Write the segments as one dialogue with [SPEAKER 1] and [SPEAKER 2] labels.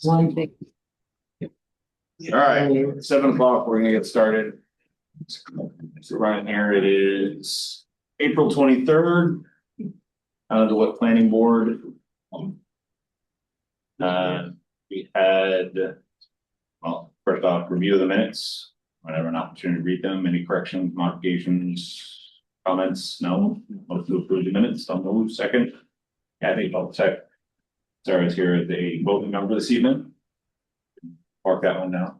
[SPEAKER 1] One thing.
[SPEAKER 2] All right, 7 o'clock, we're gonna get started. So right here it is April 23rd. The what planning board. We had, well, first off, review of the minutes, whenever an opportunity to read them, any corrections, modifications, comments, no, most to approve the minutes, I'll move second. Kathy, I'll check. Sarah's here as a voting member this evening. Mark that one down.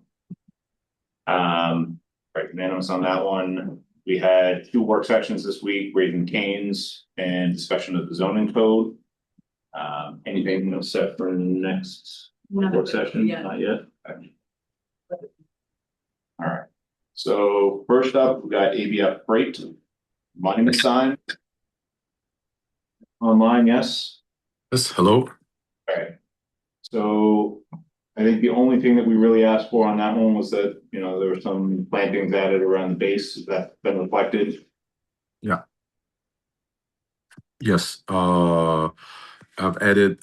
[SPEAKER 2] Right, unanimous on that one. We had 2 work sessions this week, Raising Cane's and discussion of the zoning code. Anything set for next work session? Not yet. Okay. All right. So first up, we got ABF Freight monument sign. Online, yes.
[SPEAKER 3] Yes, hello.
[SPEAKER 2] Okay. So I think the only thing that we really asked for on that one was that, you know, there were some plantings added around the base that's been reflected.
[SPEAKER 3] Yeah. Yes. I've added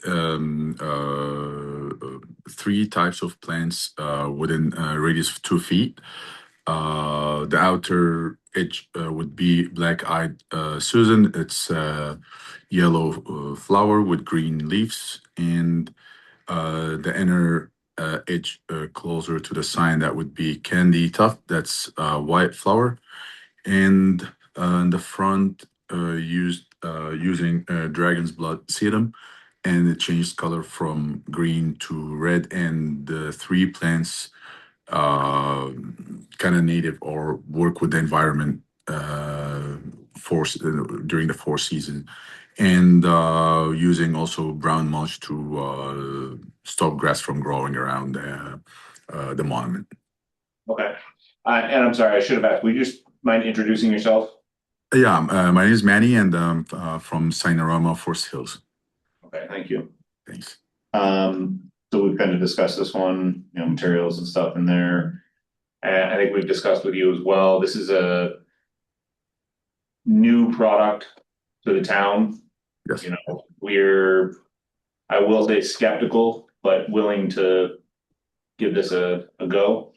[SPEAKER 3] 3 types of plants within a radius of 2 feet. The outer edge would be black-eyed Susan. It's yellow flower with green leaves, and the inner edge closer to the sign, that would be candy tuft. That's white flower, and in the front using dragon's blood sedum, and it changed color from green to red, and the 3 plants kind of native or work with the environment during the 4 season, and using also brown mulch to stop grass from growing around the monument.
[SPEAKER 2] Okay. And I'm sorry, I should have asked, would you just mind introducing yourself?
[SPEAKER 3] Yeah, my name is Manny, and from Signarama, Forest Hills.
[SPEAKER 2] Okay, thank you.
[SPEAKER 3] Thanks.
[SPEAKER 2] So we've kind of discussed this one, you know, materials and stuff in there. And I think we've discussed with you as well. This is a new product to the town.
[SPEAKER 3] Yes.
[SPEAKER 2] You know, I will say skeptical, but willing to give this a go.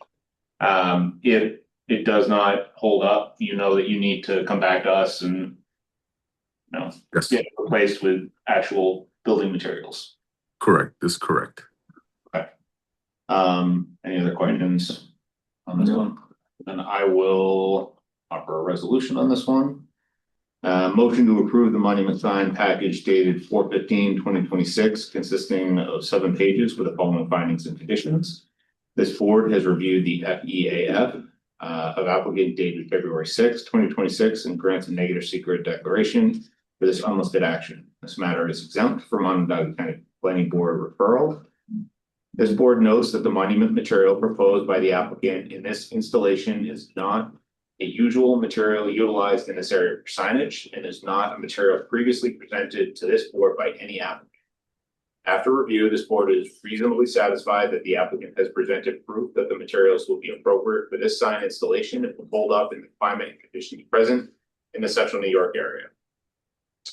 [SPEAKER 2] If it does not hold up, you know that you need to come back to us and, you know,
[SPEAKER 3] Yes.
[SPEAKER 2] get it replaced with actual building materials.
[SPEAKER 3] Correct. That's correct.
[SPEAKER 2] Okay. Any other questions on this one? And I will offer a resolution on this one. Motion to approve the monument sign package dated 4/15/2026, consisting of 7 pages with the following findings and conditions. This board has reviewed the FEAF of applicant dated February 6, 2026, and grants a negative secret declaration for this unlisted action. This matter is exempt from Onondaga County Planning Board referral. This board notes that the monument material proposed by the applicant in this installation is not a usual material utilized in this area for signage and is not a material previously presented to this board by any applicant. After review, this board is reasonably satisfied that the applicant has presented proof that the materials will be appropriate for this sign installation and will hold up in the climate and conditions present in the Central New York area.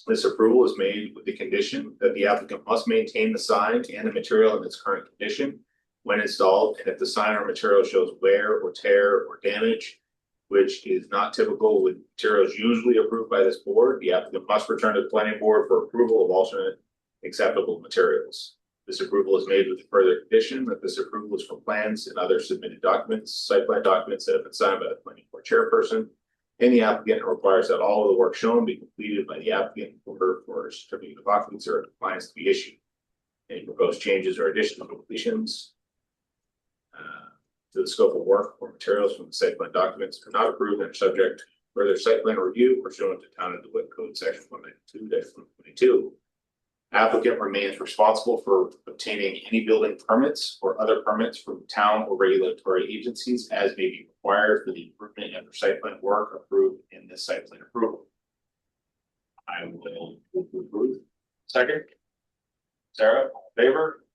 [SPEAKER 2] This approval is made with the condition that the applicant must maintain the sign and the material in its current condition when installed, and if the sign or material shows wear or tear or damage, which is not typical with materials usually approved by this board, the applicant must return to the planning board for approval of alternate acceptable materials. This approval is made with the further condition that this approval is for plans and other submitted documents, site plan documents that have been signed by the planning board chairperson. And the applicant requires that all of the work shown be completed by the applicant in order for a certificate of occupancy or compliance to be issued. Any proposed changes or additional completions to the scope of work or materials from the site plan documents are not approved and are subject to further site plan review pursuant to Town of DeWitt Code Section 192-122. Applicant remains responsible for obtaining any building permits or other permits from town or regulatory agencies as may be required for the improvement and site plan work approved in this site plan approval. I will approve. Second. Sarah, favor?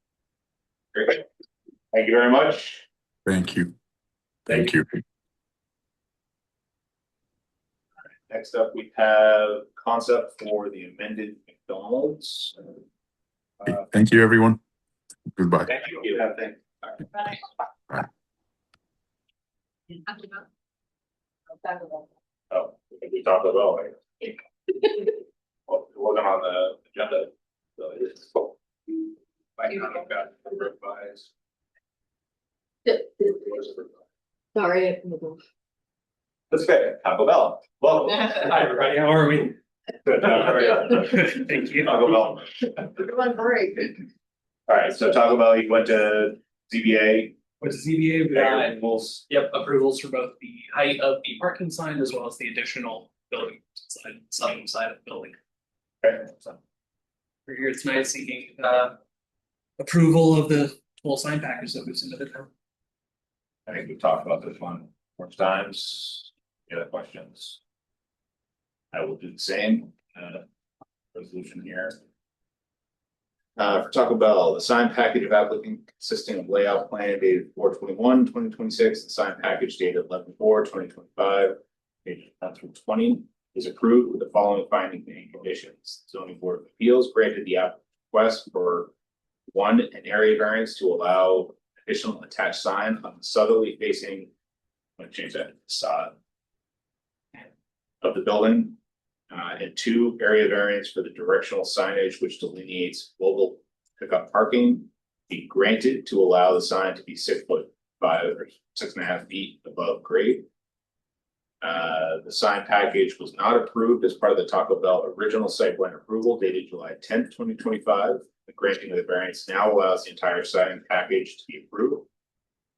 [SPEAKER 2] Great. Thank you very much.
[SPEAKER 3] Thank you. Thank you.
[SPEAKER 2] Next up, we have concept for the amended McDonald's.
[SPEAKER 3] Thank you, everyone. Goodbye.
[SPEAKER 1] Thank you.
[SPEAKER 2] Yeah, thank-
[SPEAKER 1] Oh, we talked about it. Well, it wasn't on the agenda. So it's. Like, I've got revised.
[SPEAKER 4] Sorry.
[SPEAKER 1] That's okay, Taco Bell. Well, hi, everybody, how are we? Good, how are you? Thank you. Taco Bell.
[SPEAKER 4] Everyone break.
[SPEAKER 1] All right, so Taco Bell, you went to ZBA.
[SPEAKER 5] With ZBA, we
[SPEAKER 1] Got
[SPEAKER 5] got,
[SPEAKER 1] your rules.
[SPEAKER 5] yep, approvals for both the height of the parking sign as well as the additional building side, southern side of the building.
[SPEAKER 1] Okay, so,
[SPEAKER 5] We're here tonight seeking, approval of the full sign package that we submitted.
[SPEAKER 1] I think we've talked about this one more times. Any other questions? I will do the same, resolution here.
[SPEAKER 2] For Taco Bell, the sign package of applicant consisting of layout plan dated 4/21/2026, the sign package dated 11/4/2025, pages 1 through 20, is approved with the following findings and conditions. Zoning Board of Appeals granted the applicant's request for one, an area variance to allow additional attached sign on the southerly facing, I'm gonna change that to facade of the building. And two, area variance for the directional signage which delineates mobile pickup parking be granted to allow the sign to be 6'5" or 6.5 feet above grade. The sign package was not approved as part of the Taco Bell original site plan approval dated July 10th, 2025. The granting of the variance now allows the entire sign package to be approved.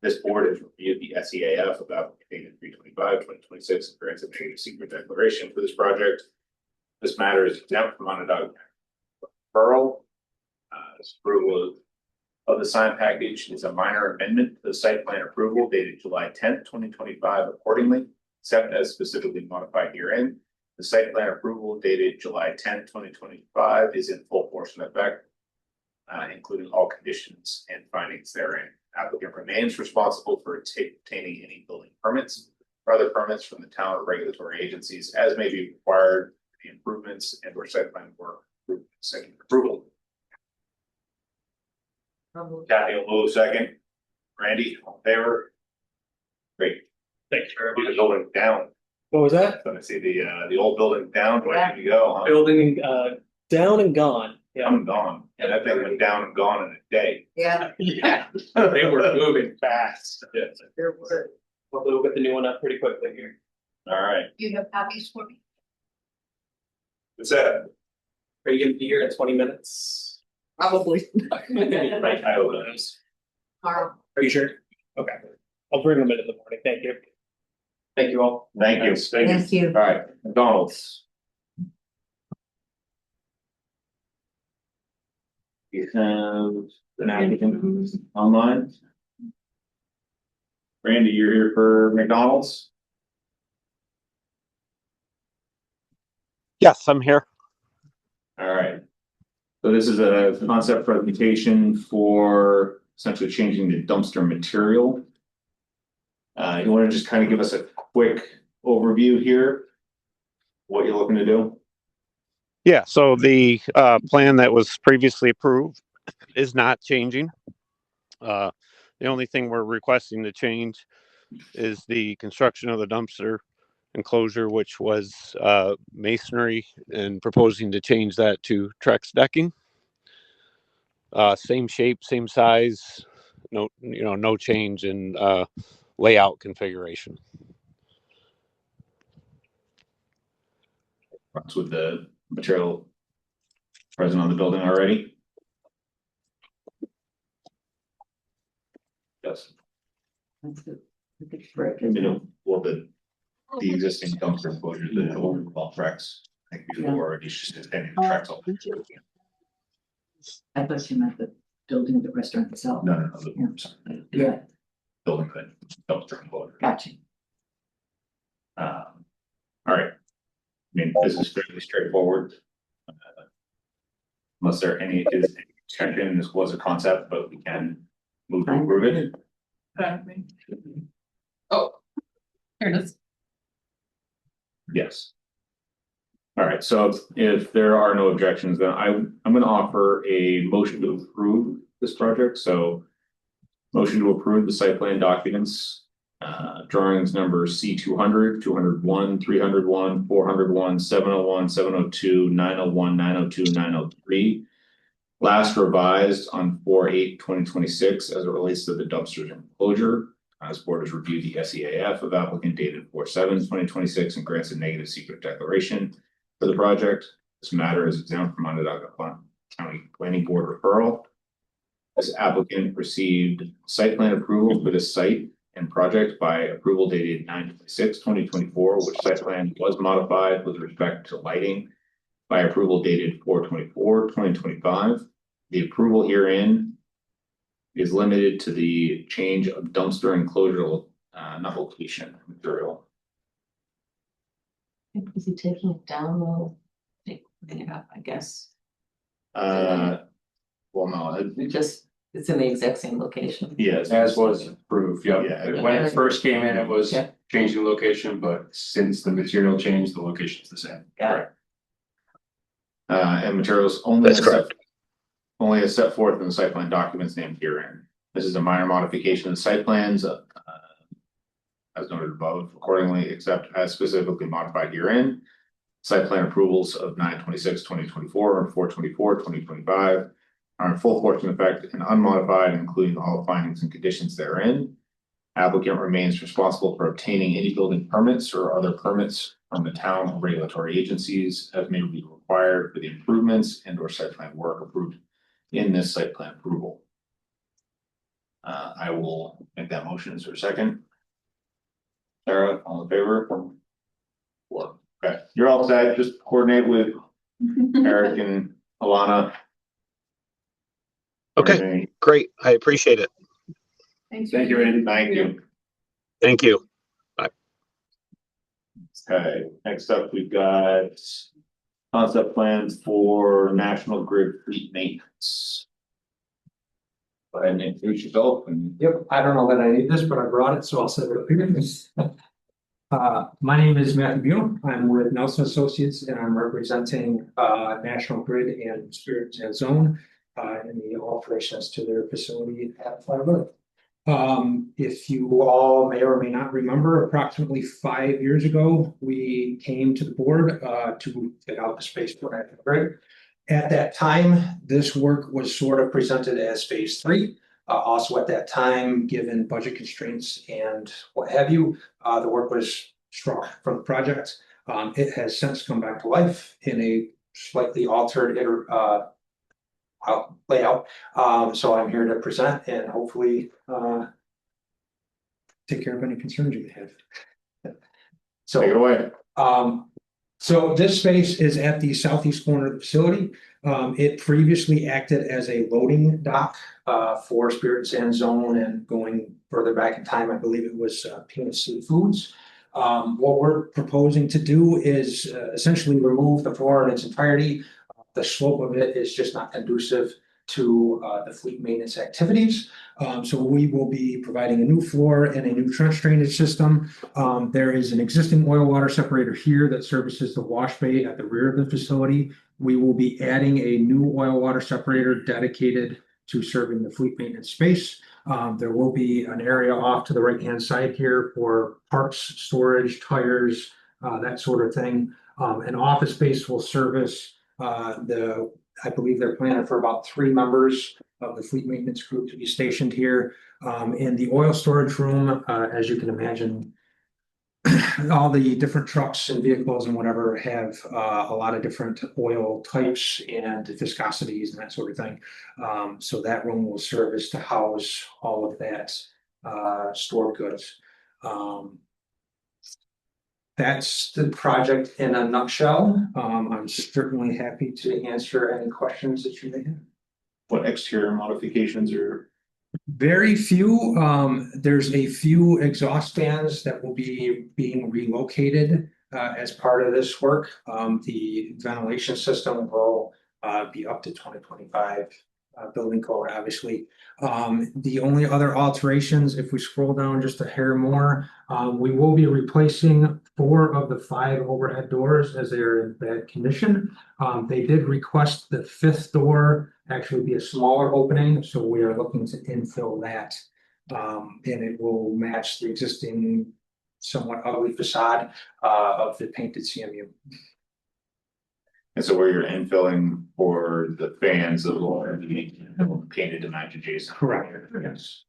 [SPEAKER 2] This board has reviewed the SEAF of application 325/2026 and grants a major secret declaration for this project. This matter is exempt from Onondaga referral. This approval of the sign package is a minor amendment to the site plan approval dated July 10th, 2025 accordingly, except as specifically modified herein. The site plan approval dated July 10th, 2025 is in full force and effect, including all conditions and findings therein. Applicant remains responsible for obtaining any building permits or other permits from the town or regulatory agencies as may be required for the improvements and or site plan work. Second approval. Kathy will move second. Randy, all in favor? Great.
[SPEAKER 5] Thank you very
[SPEAKER 1] The
[SPEAKER 5] much.
[SPEAKER 1] building down.
[SPEAKER 5] What was that?
[SPEAKER 1] So I see the old building down, ready to go, huh?
[SPEAKER 5] Building, down and gone. Yeah.
[SPEAKER 1] I'm gone. And that thing went down and gone in a day.
[SPEAKER 4] Yeah.
[SPEAKER 5] Yeah, they were moving fast.
[SPEAKER 1] Yeah.
[SPEAKER 4] There were.
[SPEAKER 5] Hopefully we'll get the new one up pretty quickly here.
[SPEAKER 1] All right.
[SPEAKER 4] You have copies for me?
[SPEAKER 1] What's that?
[SPEAKER 5] Are you gonna be here in 20 minutes?
[SPEAKER 4] Probably.
[SPEAKER 1] I hope it is.
[SPEAKER 4] Tomorrow.
[SPEAKER 5] Are you sure? Okay, I'll bring them in the morning, thank you. Thank you all.
[SPEAKER 1] Thank you.
[SPEAKER 4] Thank you.
[SPEAKER 1] All right, McDonald's. You have an applicant online. Randy, you're here for McDonald's?
[SPEAKER 6] Yes, I'm here.
[SPEAKER 2] All right. So this is a concept presentation for essentially changing the dumpster material. You want to just kind of give us a quick overview here? What you're looking to do?
[SPEAKER 6] Yeah, so the plan that was previously approved is not changing. The only thing we're requesting to change is the construction of the dumpster enclosure, which was masonry, and proposing to change that to Trex decking. Same shape, same size, no change in layout configuration.
[SPEAKER 2] That's with the material present on the building already? Yes. Well, the existing dumpster enclosure, the old Trex, I think before, it's just extending Trex.
[SPEAKER 7] I thought you meant the building of the restaurant itself.
[SPEAKER 2] No, sorry.
[SPEAKER 7] Yeah,
[SPEAKER 2] Building the dumpster enclosure.
[SPEAKER 7] gotcha.
[SPEAKER 2] All right. I mean, this is fairly straightforward. Unless there any discussion, this was a concept, but we can move to approve it.
[SPEAKER 4] Oh. Here it is.
[SPEAKER 2] Yes. All right, so if there are no objections, then I'm gonna offer a motion to approve this project, so. Motion to approve the site plan documents. Drawings number C 200, 201, 301, 401, 701, 702, 901, 902, 903. Last revised on 4/8/2026 as it relates to the dumpsters and enclosure. This board has reviewed the SEAF of applicant dated 4/7/2026 and grants a negative secret declaration for the project. This matter is exempt from Onondaga County Planning Board referral. This applicant received site plan approval for this site and project by approval dated 9/26/2024, which site plan was modified with respect to lighting by approval dated 4/24/2025. The approval herein is limited to the change of dumpster enclosure, not location material.
[SPEAKER 7] Is he taking it down low? Putting it up, I guess.
[SPEAKER 2] Well, no,
[SPEAKER 7] It's in the exact same location.
[SPEAKER 2] yes,
[SPEAKER 8] As was approved, yeah.
[SPEAKER 2] Yeah.
[SPEAKER 8] When it first came in, it was
[SPEAKER 7] Yeah.
[SPEAKER 8] changing location, but since the material changed, the location's the same.
[SPEAKER 7] Got it.
[SPEAKER 2] And materials only.
[SPEAKER 6] That's correct.
[SPEAKER 2] Only as set forth in the site plan documents named herein. This is a minor modification of the site plans. As noted above, accordingly, except as specifically modified herein. Site plan approvals of 9/26/2024 and 4/24/2025 are in full force and effect and unmodified, including all findings and conditions therein. Applicant remains responsible for obtaining any building permits or other permits from the town or regulatory agencies as may be required for the improvements and or site plan work approved in this site plan approval. I will make that motion. Is there a second? Sarah, all in favor? Four. Okay, you're all set. Just coordinate with Eric and Alana.
[SPEAKER 6] Okay, great. I appreciate it.
[SPEAKER 4] Thanks.
[SPEAKER 2] Thank you, Randy. Thank you.
[SPEAKER 6] Thank you.
[SPEAKER 2] Okay, next up, we've got concept plans for National Grid fleet maintenance. Go ahead and introduce yourself and.
[SPEAKER 9] Yep, I don't know that I need this, but I brought it, so I'll set it up here. My name is Matthew Buell. I'm with Nelson Associates and I'm representing National Grid and Spirit and Zone in the alterations to their facility at Flyway. If you all may or may not remember, approximately 5 years ago, we came to the board to get out the space for National Grid. At that time, this work was sort of presented as phase 3. Also at that time, given budget constraints and what have you, the work was struck from the project. It has since come back to life in a slightly altered layout. So I'm here to present and hopefully take care of any concerns you may have.
[SPEAKER 2] Take it away.
[SPEAKER 9] So this space is at the southeast corner of the facility. It previously acted as a loading dock for Spirit and Sand Zone, and going further back in time, I believe it was Peanut Foods. What we're proposing to do is essentially remove the floor in its entirety. The slope of it is just not conducive to the fleet maintenance activities. So we will be providing a new floor and a new trench drainage system. There is an existing oil water separator here that services the wash bay at the rear of the facility. We will be adding a new oil water separator dedicated to serving the fleet maintenance space. There will be an area off to the right-hand side here for parts, storage, tires, that sort of thing. An office space will service I believe they're planning for about 3 members of the fleet maintenance group to be stationed here. In the oil storage room, as you can imagine, all the different trucks and vehicles and whatever have a lot of different oil types and viscosities and that sort of thing. So that room will serve as to house all of that stored goods. That's the project in a nutshell. I'm certainly happy to answer any questions that you may have.
[SPEAKER 2] What exterior modifications are?
[SPEAKER 9] Very few. There's a few exhaust fans that will be being relocated as part of this work. The ventilation system will be up to 2025 building code, obviously. The only other alterations, if we scroll down just a hair more, we will be replacing 4 of the 5 overhead doors as they're in bad condition. They did request the 5th door actually be a smaller opening, so we are looking to infill that. And it will match the existing somewhat ugly facade of the painted CMU.
[SPEAKER 2] And so where you're infilling for the fans that will be painted to match adjacent.
[SPEAKER 9] Correct, yes.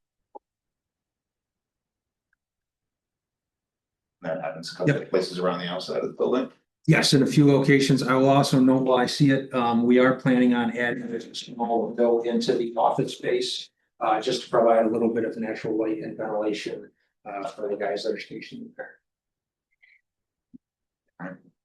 [SPEAKER 2] That happens a couple of places around the outside of the building.
[SPEAKER 9] Yes, in a few locations. I will also note while I see it, we are planning on adding a small window into the office space. Just to provide a little bit of natural light and ventilation for the guys that are stationed there.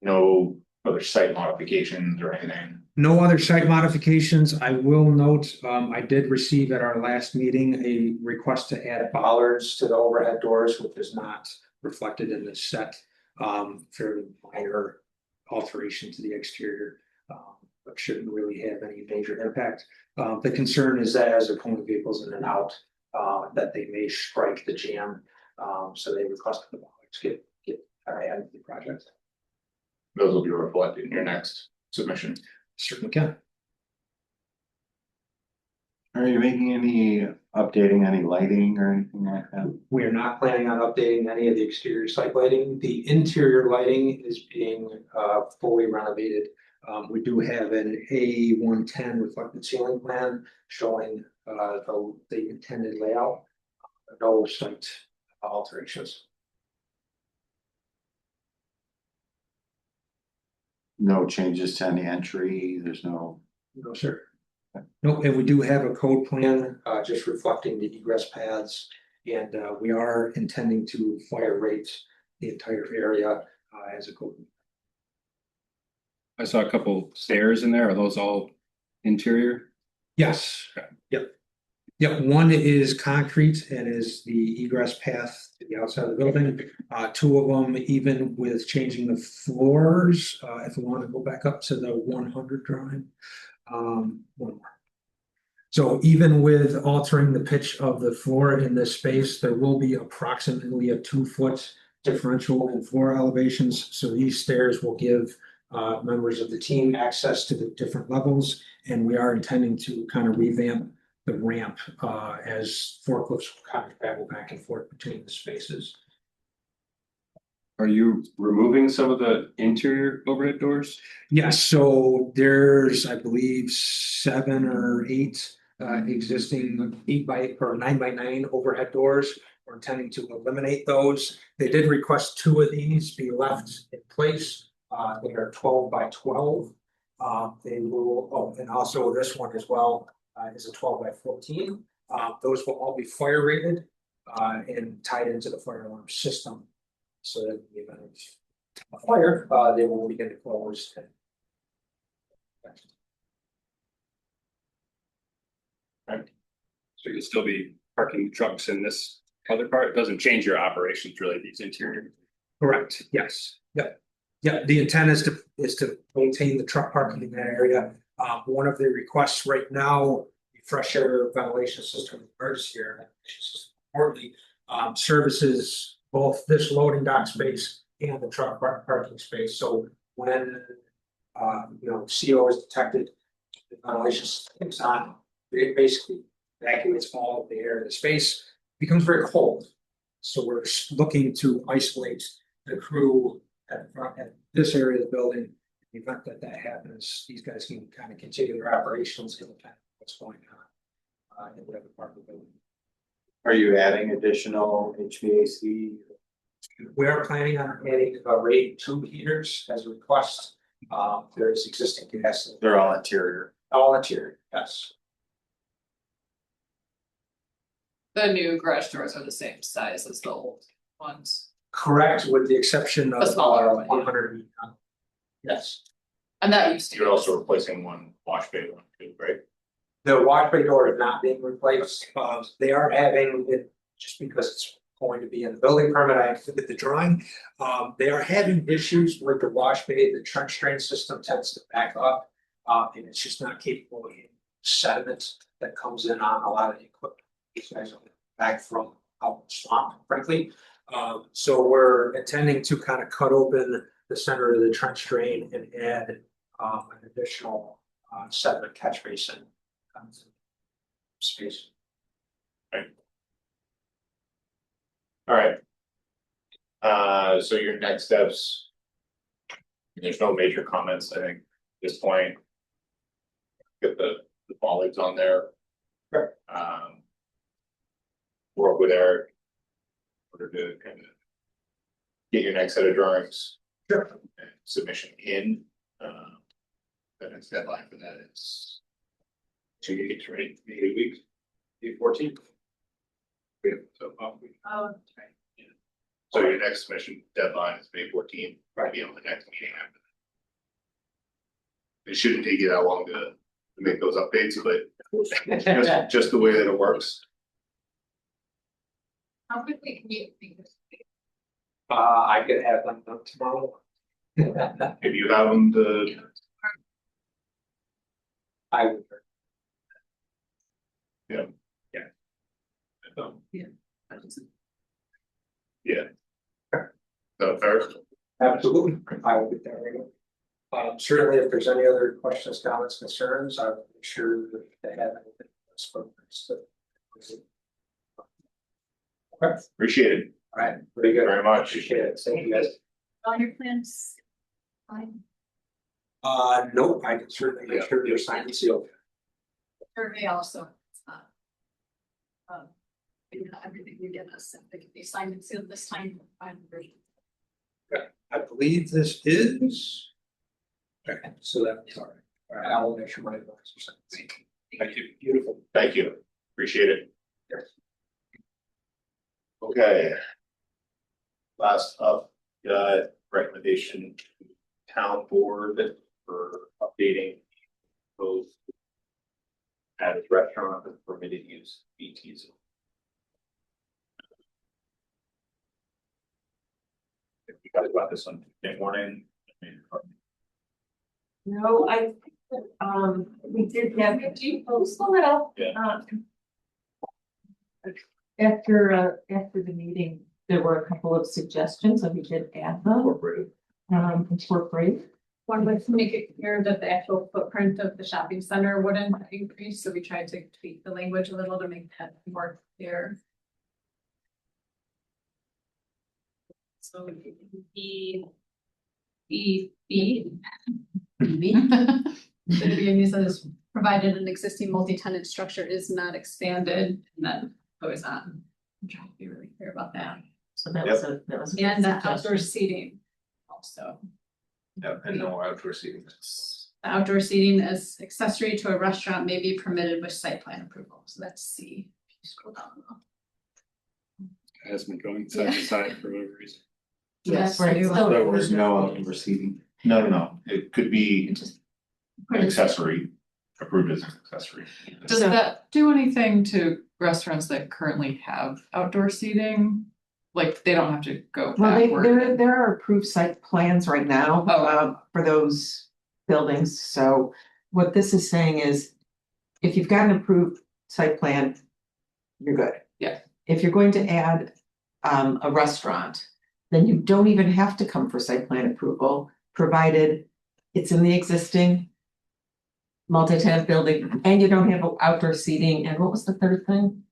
[SPEAKER 2] No other site modifications or anything.
[SPEAKER 9] No other site modifications. I will note, I did receive at our last meeting a request to add bollards to the overhead doors, which is not reflected in this set. Fairly minor alteration to the exterior, but shouldn't really have any major impact. The concern is that as they're pulling vehicles in and out, that they may strike the jam. So they requested the bollards get added to the project.
[SPEAKER 2] Those will be reflected in your next submission.
[SPEAKER 9] Certainly can.
[SPEAKER 8] Are you making updating any lighting or anything like that?
[SPEAKER 9] We are not planning on updating any of the exterior site lighting. The interior lighting is being fully renovated. We do have an A110 reflected ceiling plan showing the intended layout. No site alterations.
[SPEAKER 8] No changes to any entry, there's no.
[SPEAKER 9] No, sir. Nope, and we do have a code plan, just reflecting the egress paths, and we are intending to fire rate the entire area as a code.
[SPEAKER 10] I saw a couple stairs in there. Are those all interior?
[SPEAKER 9] Yes, yep. Yep, one is concrete and is the egress path to the outside of the building. 2 of them, even with changing the floors, if we want to go back up to the 100 drawing. One more. So even with altering the pitch of the floor in this space, there will be approximately a 2-foot differential in floor elevations. So these stairs will give members of the team access to the different levels, and we are intending to kind of revamp the ramp as forklifts kind of travel back and forth between the spaces.
[SPEAKER 10] Are you removing some of the interior overhead doors?
[SPEAKER 9] Yes, so there's, I believe, 7 or 8 existing 8x or 9x9 overhead doors. We're intending to eliminate those. They did request 2 of these be left in place. They are 12x12. They will, and also this one as well is a 12x14. Those will all be fire rated and tied into the fire alarm system. So that in the event of a fire, they will begin to close.
[SPEAKER 10] So you'll still be parking trucks in this other part? It doesn't change your operations really, these interior.
[SPEAKER 9] Correct, yes, yep. Yeah, the intent is to maintain the truck parking in that area. One of the requests right now, the fresh air ventilation system, emergency air ventilation system, importantly, services both this loading dock space and the truck parking space. So when CO is detected, the ventilation system is on, it basically evacuates all of the air in the space, becomes very cold. So we're looking to isolate the crew at this area of the building. In the event that happens, these guys can kind of continue their operations independent of what's going on in whatever part of the building.
[SPEAKER 8] Are you adding additional HVAC?
[SPEAKER 9] We are planning on adding rate 2 heaters as a request. There is existing gas.
[SPEAKER 8] They're all interior.
[SPEAKER 9] All interior, yes.
[SPEAKER 4] The new garage doors are the same size as the old ones.
[SPEAKER 9] Correct, with the exception of
[SPEAKER 4] The smaller one, yeah.
[SPEAKER 9] 100. Yes.
[SPEAKER 4] And that used to.
[SPEAKER 2] You're also replacing one wash bay one too, right?
[SPEAKER 9] The wash bay door is not being replaced. They are having it just because it's going to be in the building permit. I included the drawing. They are having issues with the wash bay. The trench drain system tends to back up, and it's just not capable of sediment that comes in on a lot of the equipment. These guys are back from out in the swamp, frankly. So we're intending to kind of cut open the center of the trench drain and add an additional sediment catch basin space.
[SPEAKER 1] All right. So your next steps. There's no major comments, I think, at this point. Get the bollards on there.
[SPEAKER 9] Sure.
[SPEAKER 1] Work with Eric. In order to kind of get your next set of drawings.
[SPEAKER 9] Sure.
[SPEAKER 1] And submission in. The next deadline for that is 2 weeks, right? 8 weeks. 14th. Yeah, so week.
[SPEAKER 4] Oh, that's right.
[SPEAKER 1] So your next submission deadline is May 14th.
[SPEAKER 9] Right.
[SPEAKER 1] Be on the next meeting after that. It shouldn't take you that long to make those updates, but just the way that it works.
[SPEAKER 4] How quickly can you think this?
[SPEAKER 9] I could have them done tomorrow.
[SPEAKER 1] If you have them to,
[SPEAKER 9] I would.
[SPEAKER 1] yeah. So first,
[SPEAKER 9] Absolutely, I will get that right away. Certainly, if there's any other questions, comments, concerns, I will make sure that they have anything. Okay,
[SPEAKER 1] appreciate it
[SPEAKER 9] all right, pretty good.
[SPEAKER 1] very much.
[SPEAKER 9] Appreciate it, thank you guys.
[SPEAKER 7] All your plans? Fine.
[SPEAKER 9] Nope, I can certainly make sure they're signed and sealed.
[SPEAKER 7] Survey also. Everything you get us, if they can be signed and sealed this time.
[SPEAKER 9] I believe this is. Okay, so that's all right. All right, I will make sure my advice are signed. Thank you. Beautiful.
[SPEAKER 1] Thank you, appreciate it.
[SPEAKER 9] Yes.
[SPEAKER 1] Okay. Last up, got recommendation to town board for updating both at a restaurant with permitted use BT zone. If you guys got this on Tuesday morning.
[SPEAKER 7] No, we did have, slow it up.
[SPEAKER 1] Yeah.
[SPEAKER 7] After the meeting, there were a couple of suggestions and we did add them. Incorporate.
[SPEAKER 4] One was to make it clear that the actual footprint of the shopping center wouldn't increase, so we tried to tweak the language a little to make that more clear. So the uses provided an existing multi-tenant structure is not expanded, and that goes on. I'm trying to be really clear about that.
[SPEAKER 7] So that was a
[SPEAKER 4] And the
[SPEAKER 7] good
[SPEAKER 4] outdoor
[SPEAKER 7] suggestion.
[SPEAKER 4] seating also.
[SPEAKER 1] Yep, and no outdoor seating.
[SPEAKER 4] Outdoor seating as accessory to a restaurant may be permitted with site plan approval, so that's C. If you scroll down low.
[SPEAKER 10] Has been going side to side for whatever reason.
[SPEAKER 7] Yes,
[SPEAKER 4] That's
[SPEAKER 7] right.
[SPEAKER 4] new.
[SPEAKER 7] So
[SPEAKER 8] There was no outdoor seating.
[SPEAKER 1] No, it could be
[SPEAKER 7] it just-
[SPEAKER 1] accessory, approved as an accessory.
[SPEAKER 11] Does that do anything to restaurants that currently have outdoor seating? Like, they don't have to go
[SPEAKER 12] Well,
[SPEAKER 11] backward?
[SPEAKER 12] there are approved site plans right now,
[SPEAKER 11] Oh.
[SPEAKER 12] for those buildings, so what this is saying is. If you've got an approved site plan, you're good.
[SPEAKER 11] Yeah.
[SPEAKER 12] If you're going to add, a restaurant, then you don't even have to come for site plan approval, provided it's in the existing. Multi-tenant building, and you don't have outdoor seating, and what was the third thing?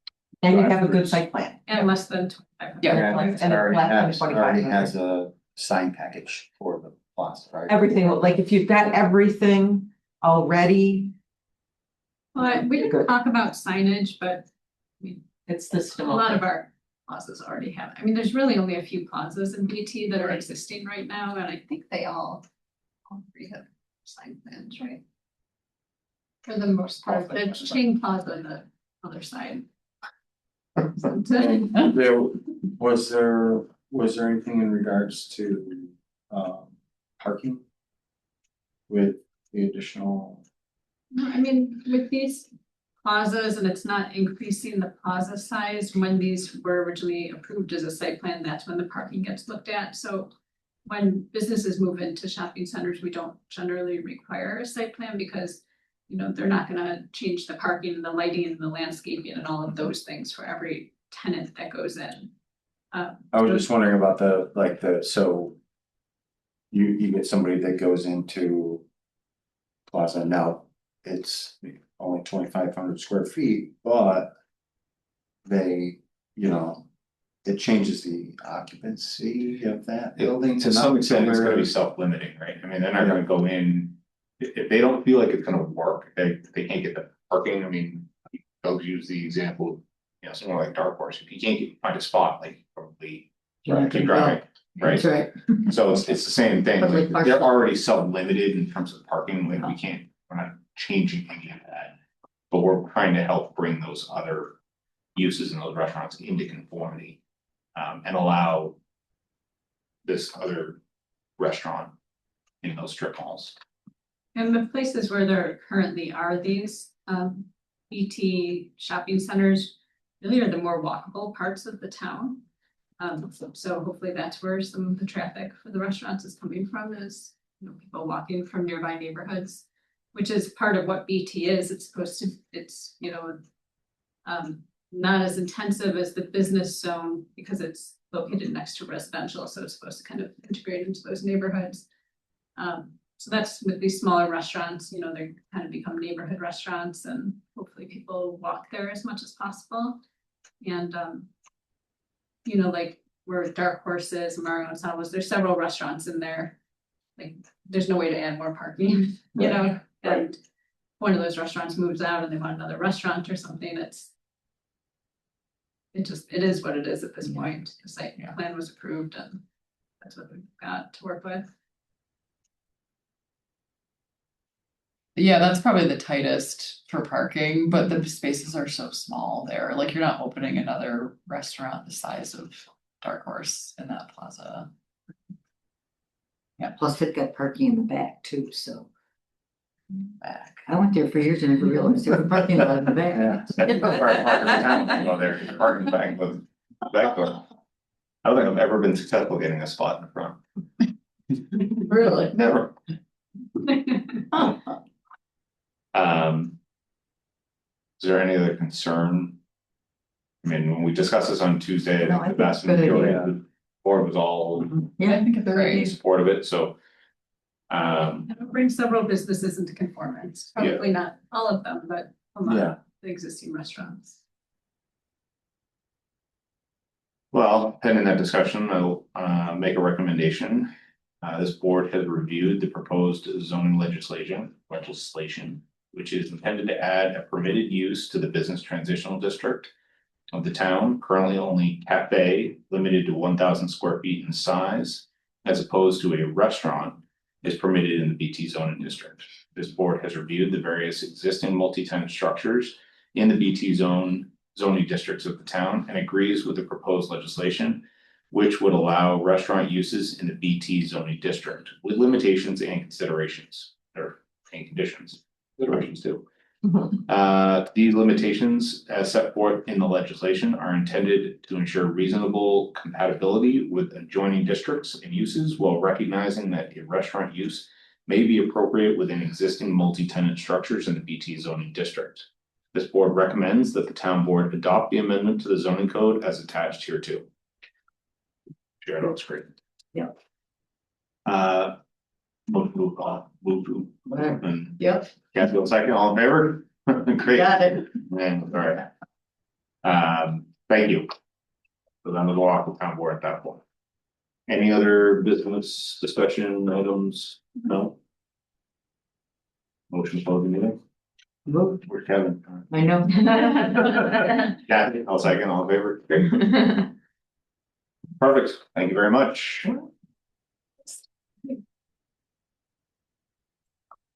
[SPEAKER 12] And you have a good site plan.
[SPEAKER 4] And less than 25.
[SPEAKER 11] Yeah.
[SPEAKER 12] And it's
[SPEAKER 8] Already
[SPEAKER 12] less than
[SPEAKER 8] has,
[SPEAKER 12] 25.
[SPEAKER 8] already has a sign package for the plaza, right?
[SPEAKER 12] Everything, like if you've got everything already,
[SPEAKER 4] But we didn't
[SPEAKER 12] Good.
[SPEAKER 4] talk about signage, but
[SPEAKER 12] it's listed.
[SPEAKER 4] a lot of our plazas already have, I mean, there's really only a few plazas in BT that are existing right now, and I think they all three have sign plans, right? For the most part, the chain plaza on the other side.
[SPEAKER 8] Was there anything in regards to parking? With the additional,
[SPEAKER 4] No, I mean, with these plazas, and it's not increasing the plaza size, when these were originally approved as a site plan, that's when the parking gets looked at, so. When businesses move into shopping centers, we don't generally require a site plan because you know, they're not gonna change the parking and the lighting and the landscaping and all of those things for every tenant that goes in.
[SPEAKER 8] I was just wondering about so. You get somebody that goes into. Plaza now, it's only 2,500 square feet, but. They, it changes the occupancy of that building.
[SPEAKER 2] To some extent, it's gonna be
[SPEAKER 8] where-
[SPEAKER 2] self-limiting, right? I mean, they're not gonna go in. If they don't feel like it's gonna work, they can't get the parking, I mean, they'll use the example. Somewhere like Dark Horse, if you can't find a spot, like probably keep driving, right?
[SPEAKER 12] That's right.
[SPEAKER 2] So it's the same thing,
[SPEAKER 12] But
[SPEAKER 2] like
[SPEAKER 12] like
[SPEAKER 2] they're already self-limited in terms of parking, like we're not changing any of that. But we're trying to help bring those other uses in those restaurants into conformity. And allow this other restaurant in those strip malls.
[SPEAKER 4] And the places where there currently are these BT shopping centers really are the more walkable parts of the town. So hopefully that's where some of the traffic for the restaurants is coming from, is, people walking from nearby neighborhoods, which is part of what BT is. It's supposed to, it's, not as intensive as the business zone because it's located next to residential, so it's supposed to kind of integrate into those neighborhoods. So that's with these smaller restaurants, they kind of become neighborhood restaurants, and hopefully people walk there as much as possible. And like where Dark Horse is, Mario and Salvo's, there's several restaurants in there. Like, there's no way to add more parking, and one of those restaurants moves out and they want another restaurant or something. It is what it is at this point. The site plan was approved and that's what we've got to work with.
[SPEAKER 11] Yeah, that's probably the tightest for parking, but the spaces are so small there. Like, you're not opening another restaurant the size of Dark Horse in that plaza.
[SPEAKER 13] Yeah, plus they've got parking in the back too, so.
[SPEAKER 11] Back.
[SPEAKER 13] I went there for years and never realized there was parking lot in the back.
[SPEAKER 2] Parking back with back door. I don't think I've ever been successful getting a spot in the front.
[SPEAKER 13] Really?
[SPEAKER 2] Never. Is there any other concern? I mean, when we discussed this on Tuesday,
[SPEAKER 13] No,
[SPEAKER 2] I think
[SPEAKER 13] I
[SPEAKER 2] the
[SPEAKER 13] think
[SPEAKER 2] vast
[SPEAKER 13] it's a good
[SPEAKER 2] majority
[SPEAKER 13] idea.
[SPEAKER 2] of the board was all
[SPEAKER 13] Yeah,
[SPEAKER 11] I think it's
[SPEAKER 2] in
[SPEAKER 11] great.
[SPEAKER 2] support of it, so.
[SPEAKER 4] Bring several businesses into conformance, probably not all of them, but a lot of the existing restaurants.
[SPEAKER 2] Well, pending that discussion, I'll make a recommendation. This board has reviewed the proposed zoning legislation, which is intended to add a permitted use to the business transitional district of the town, currently only cafe limited to 1,000 square feet in size, as opposed to a restaurant is permitted in the BT zoning district. This board has reviewed the various existing multi-tenant structures in the BT zoning districts of the town and agrees with the proposed legislation, which would allow restaurant uses in the BT zoning district with limitations and considerations, or conditions, considerations too. These limitations, as set forth in the legislation, are intended to ensure reasonable compatibility with adjoining districts and uses, while recognizing that a restaurant use may be appropriate within existing multi-tenant structures in the BT zoning district. This board recommends that the town board adopt the amendment to the zoning code as attached here too. Share it on screen.
[SPEAKER 13] Yep.
[SPEAKER 2] Move to. And
[SPEAKER 13] Yep,
[SPEAKER 2] Kathy will second, all in favor? Great.
[SPEAKER 13] got it.
[SPEAKER 2] And, all right. Thank you. So then we'll go off the town board at that point. Any other business discussion items? No? Motion to close the meeting?
[SPEAKER 13] Moved.
[SPEAKER 2] Where's Kevin?
[SPEAKER 13] I know.
[SPEAKER 2] Kathy, I'll second, all in favor? Great. Perfect, thank you very much.